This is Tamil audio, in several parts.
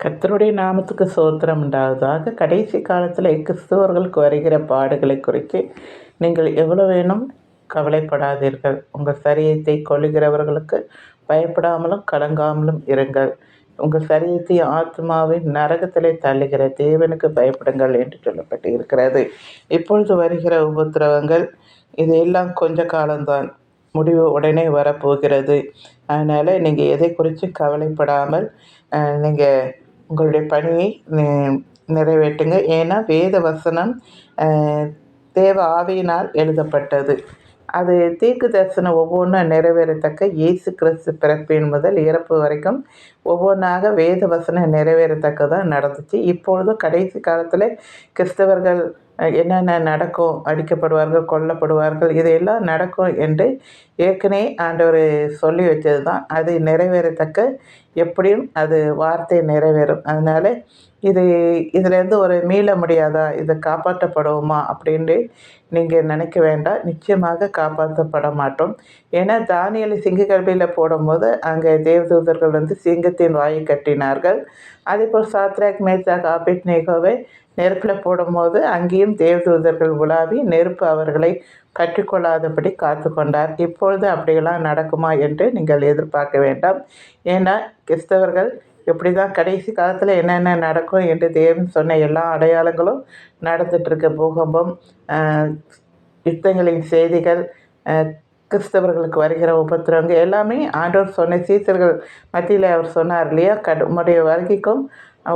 கர்த்தருடைய நாமத்துக்கு ஸ்தோத்திரம் உண்டாவதாக. கடைசி காலத்தில் கிறிஸ்தவர்களுக்கு வருகிற பாடுகளை குறித்து நீங்கள் எவ்வளோ வேணும் கவலைப்படாதீர்கள். உங்கள் சரீரத்தை கொல்லுகிறவர்களுக்கு பயப்படாமலும் கலங்காமலும் இருங்கள். உங்கள் சரீரத்தையும் ஆத்மாவின் நரகத்திலே தள்ளுகிற தேவனுக்கு பயப்படுங்கள் என்று சொல்லப்பட்டு இருக்கிறது. இப்பொழுது வருகிற உபத்திரவங்கள் இது எல்லாம் கொஞ்ச காலம்தான், முடிவு உடனே வரப்போகிறது. அதனால் நீங்கள் எதை குறித்தும் கவலைப்படாமல் நீங்கள் உங்களுடைய பணியை நிறைவேற்றுங்க. ஏன்னா வேத வசனம் தேவ ஆவியினால் எழுதப்பட்டது. அது தீர்க்க தரிசனம் ஒவ்வொன்றும் நிறைவேறத்தக்க இயேசு கிறிஸ்து பிறப்பின் முதல் இறப்பு வரைக்கும் ஒவ்வொன்றாக வேத வசனம் நிறைவேறத்தக்கதான் நடந்துச்சு. இப்பொழுதும் கடைசி காலத்தில் கிறிஸ்தவர்கள் என்னென்ன நடக்கும், அடிக்கப்படுவார்கள், கொல்லப்படுவார்கள், இதையெல்லாம் நடக்கும் என்று ஏற்கனவே ஆண்டவர் சொல்லி வச்சது தான். அது நிறைவேறத்தக்க எப்படியும் அது வார்த்தை நிறைவேறும். அதனால் இதிலேருந்து ஒரு மீள முடியாதா, இதை காப்பாற்றப்படுவோமா அப்படின்ட்டு நீங்கள் நினைக்க வேண்டாம். நிச்சயமாக காப்பாற்றப்பட மாட்டோம். ஏன்னா தானியேலை சிங்கக்கபியில் போடும்போது அங்கே தேவதூதர்கள் சிங்கத்தின் வாயை கட்டினார்கள். அதேபோல் சாத்ராக், மேஷாக், ஆபேத்நேகோவை நெருப்பில் போடும்போது அங்கேயும் தேவதூதர்கள் உலாவி நெருப்பு அவர்களை பற்றி கொள்ளாதபடி காத்து கொண்டார். இப்பொழுது அப்படியெல்லாம் நடக்குமா என்று நீங்கள் எதிர்பார்க்க வேண்டாம். ஏன்னா கிறிஸ்தவர்கள் எப்படி தான் கடைசி காலத்தில் என்னென்ன நடக்கும் என்று தேவன் சொன்ன எல்லா அடையாளங்களும் நடந்துகிட்ருக்கு. பூகம்பம், யுத்தங்களின் செய்திகள், கிறிஸ்தவர்களுக்கு வருகிற உபத்திரவங்கள் எல்லாமே ஆண்டவர் சொன்ன சீசர்கள் மத்தியில் அவர் சொன்னார் இல்லையா, கடுமுடைய வருகைக்கும்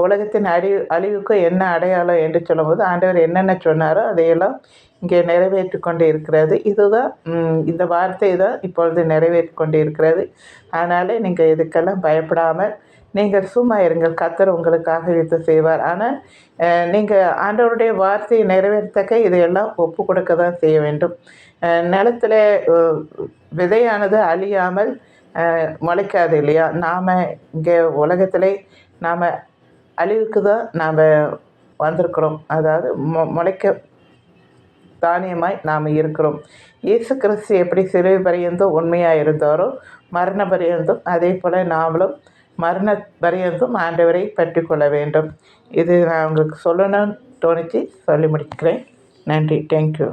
உலகத்தின் அழிவுக்கும் என்ன அடையாளம் என்று சொல்லும்போது ஆண்டவர் என்னென்ன சொன்னாரோ அதையெல்லாம் இங்கே நிறைவேற்றி கொண்டு இருக்கிறது. இதுதான் இந்த வார்த்தை தான் இப்பொழுது நிறைவேற்றி கொண்டு இருக்கிறது. அதனால் நீங்கள் இதுக்கெல்லாம் பயப்படாமல் நீங்கள் சும்மா இருங்கள். கர்த்தர் உங்களுக்காக யுத்தம் செய்வார். ஆனால் நீங்கள் ஆண்டவருடைய வார்த்தையை நிறைவேற்றக்க இதையெல்லாம் ஒப்பு கொடுக்க தான் செய்ய வேண்டும். நிலத்தில் விதையானது அழியாமல் முளைக்காது இல்லையா. நாம் இங்கே உலகத்திலே நாம் அழிவுக்கு தான் நாம் வந்திருக்கிறோம். அதாவது முளைக்க தானியமாய் நாம் இருக்கிறோம். இயேசு கிறிஸ்து எப்படி சிலுவை பரியந்தும் உண்மையாக இருந்தாரோ மரண பரியந்தும் அதே போல் நாமளும் மரண பரியந்தும் ஆண்டவரை பற்றி கொள்ள வேண்டும். இது நான் உங்களுக்கு சொல்லணும்னு தோணிச்சு, சொல்லி முடிக்கிறேன். நன்றி. தேங்க்யூ.